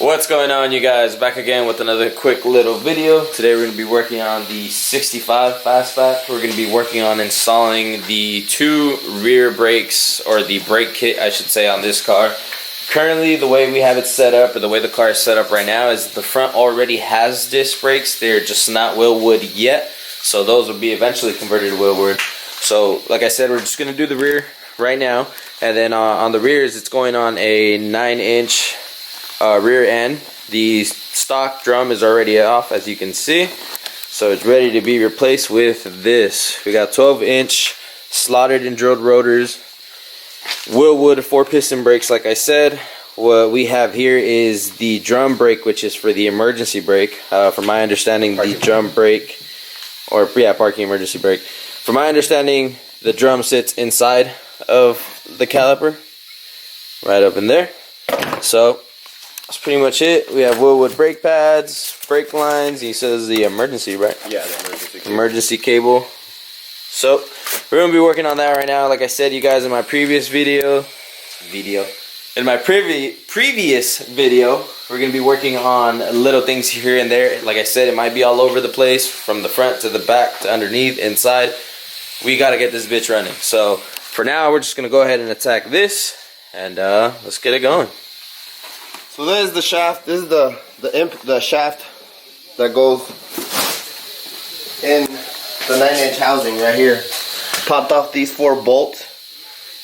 What's going on, you guys? Back again with another quick little video. Today we're going to be working on the 65 Fastback. We're going to be working on installing the two rear brakes, or the brake kit I should say, on this car. Currently the way we have it set up, or the way the car is set up right now, is the front already has disc brakes. They're just not Wilwood yet, so those will be eventually converted to Wilwood. So like I said, we're just going to do the rear right now, and then on the rears it's going on a 9-inch rear end. The stock drum is already off, as you can see, so it's ready to be replaced with this. We got 12-inch slotted and drilled rotors, Wilwood 4-piston brakes. Like I said, what we have here is the drum brake, which is for the emergency brake. From my understanding, the drum brake, or yeah, parking emergency brake. From my understanding, the drum sits inside of the caliper, right up in there. So that's pretty much it. We have Wilwood brake pads, brake lines. He says the emergency, right? Yeah, the emergency cable. So we're gonna be working on that right now. Like I said, you guys, in my previous video, we're gonna be working on little things here and there. Like I said, it might be all over the place, from the front to the back to underneath, inside. We gotta get this bitch running. So for now, we're just gonna go ahead and attack this, and let's get it going. So there's the shaft. This is the shaft that goes in the 9-inch housing right here. Popped off these 4 bolts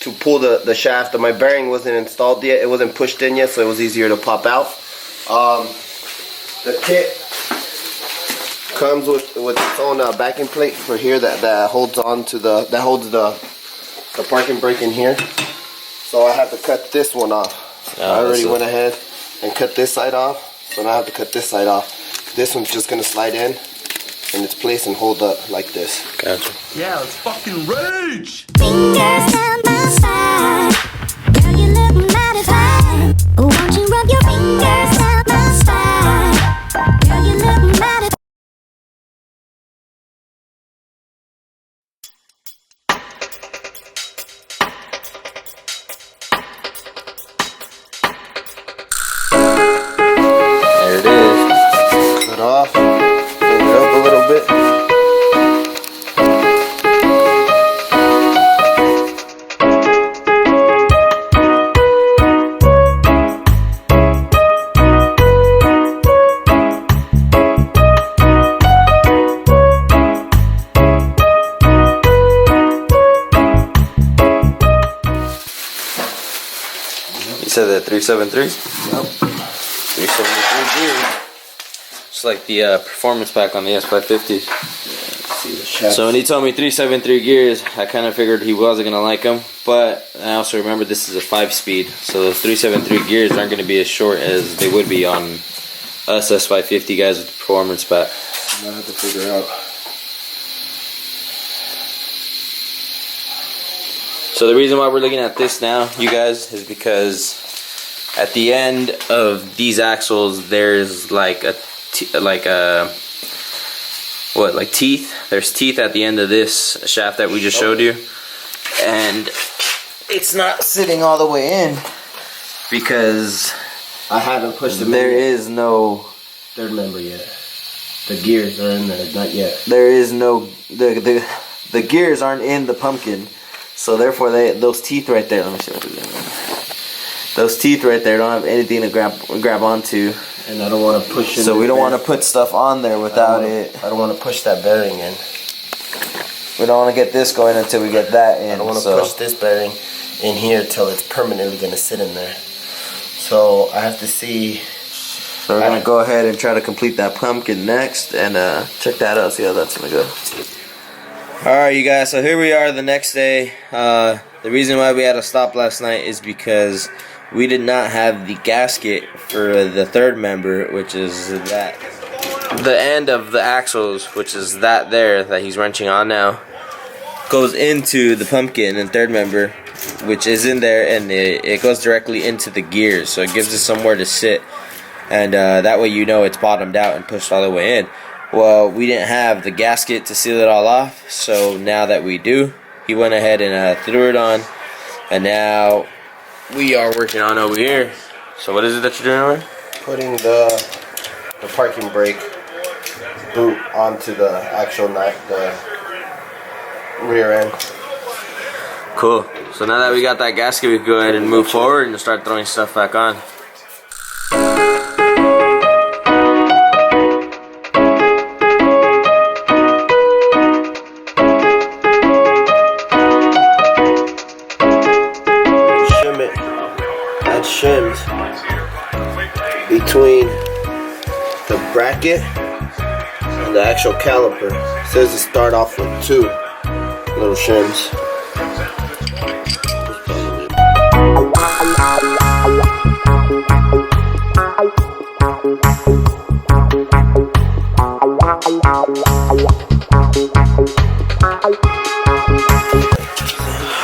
to pull the shaft. My bearing wasn't installed yet. It wasn't pushed in yet, so it was easier to pop out. The kit comes with its own backing plate for here that holds on to the parking brake in here. So I have to cut this one off. I already went ahead and cut this side off, so now I have to cut this side off. This one's just gonna slide in its place and hold up like this. Gotcha. Yeah, let's fucking rage! Fingers down my spine, girl, you look mighty fine. Won't you rub your fingers down my spine, girl, you look mighty. There it is. Cut off, move it up a little bit. You said that 373? Yep. 373 gears. Just like the performance pack on the S550s. See the shaft. So when he told me 373 gears, I kind of figured he wasn't going to like them. But I also remember this is a 5-speed. So those 373 gears aren't going to be as short as they would be on us S550 guys with the performance pack. I have to figure out. So the reason why we're looking at this now, you guys, is because at the end of these axles, there's like teeth. There's teeth at the end of this shaft that we just showed you, and it's not sitting all the way in because I haven't pushed them. There is no third member yet. The gears are in there, not yet. There is no the gears aren't in the pumpkin, so therefore those teeth right there. Let me see what they're doing. Those teeth right there don't have anything to grab onto. And I don't want to push it. So we don't want to put stuff on there without it. I don't want to push that bearing in. We don't want to get this going until we get that in. I don't want to push this bearing in here till it's permanently going to sit in there. So I have to see. So we're going to go ahead and try to complete that pumpkin next and check that out, see how that's going to go. Alright, you guys, so here we are the next day. The reason why we had to stop last night is because we did not have the gasket for the third member, which is that. The end of the axles, which is that there that he's wrenching on now, goes into the pumpkin and third member, which is in there, and it goes directly into the gears, so it gives us somewhere to sit, and that way you know it's bottomed out and pushed all the way in. Well, we didn't have the gasket to seal it all off, so now that we do, he went ahead and threw it on, and now we are working on over here. So what is it that you're doing over? putting the parking brake boot onto the actual the rear end. Cool. So now that we got that gasket, we can go ahead and move forward and start throwing stuff back on. Shim it. That shims between the bracket and the actual caliper. It says to start off with 2 little shims.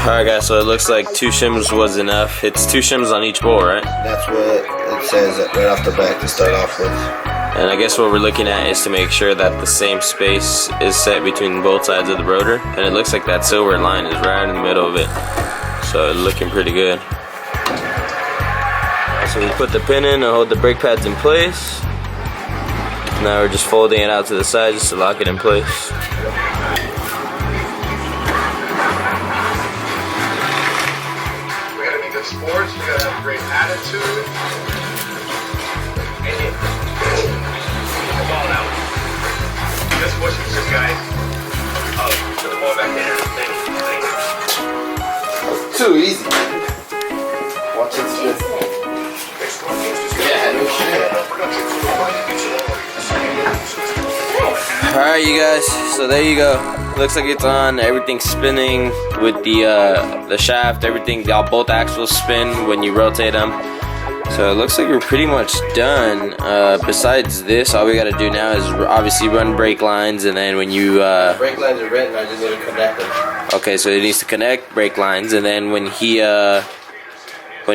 Alright guys, so it looks like 2 shims was enough. It's 2 shims on each bowl, right? That's what it says right off the back to start off with. And I guess what we're looking at is to make sure that the same space is set between both sides of the rotor. And it looks like that silver line is right in the middle of it. So it's looking pretty good. So we put the pin in to hold the brake pads in place. Now we're just folding it out to the side just to lock it in place. We gotta be good sports, we gotta have a great attitude. The ball out. Just push it, guys. Oh, put the ball back there. Too easy. Watch it spin. Yeah, no shit. Alright you guys, so there you go. Looks like it's on, everything's spinning with the shaft, everything, both axles spin when you rotate them. So it looks like we're pretty much done. Besides this, all we gotta do now is obviously run brake lines, and then when you Brake lines are written, I just need to connect them. okay, so it needs to connect brake lines, and then when he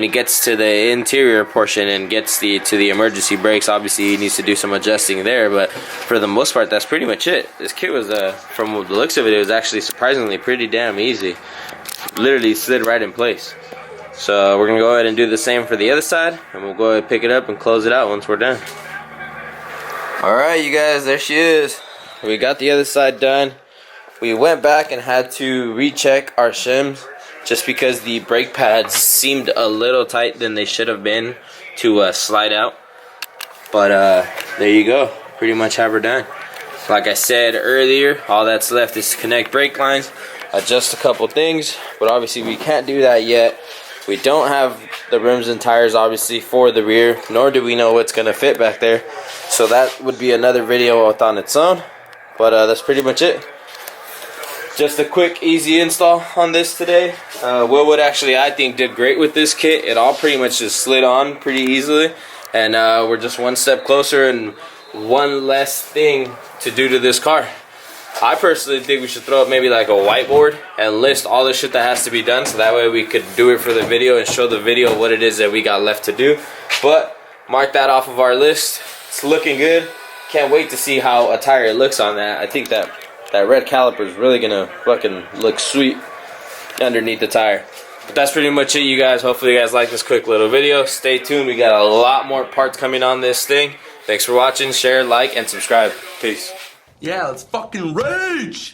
gets to the interior portion and gets to the emergency brakes, obviously he needs to do some adjusting there, but for the most part that's pretty much it. This kit was from the looks of it, it was actually surprisingly pretty damn easy. Literally slid right in place. So we're gonna go ahead and do the same for the other side, and we'll go ahead and pick it up and close it out once we're done. Alright you guys, there she is. We got the other side done. We went back and had to recheck our shims just because the brake pads seemed a little tight than they should have been to slide out. But there you go, pretty much have her done. Like I said earlier, all that's left is to connect brake lines, adjust a couple things, but obviously we can't do that yet. We don't have the rims and tires obviously for the rear, nor do we know what's gonna fit back there. So that would be another video on its own, but that's pretty much it. Just a quick easy install on this today. Wilwood actually I think did great with this kit. It all pretty much just slid on pretty easily, and we're just one step closer and one less thing to do to this car. I personally think we should throw up maybe like a whiteboard and list all the shit that has to be done, so that way we could do it for the video and show the video what it is that we got left to do. But mark that off of our list. It's looking good. Can't wait to see how a tire looks on that. I think that red caliper is really gonna fucking look sweet underneath the tire. But that's pretty much it, you guys. Hopefully you guys like this quick little video. Stay tuned, we got a lot more parts coming on this thing. Thanks for watching, share, like, and subscribe. Peace. Yeah, let's fucking rage!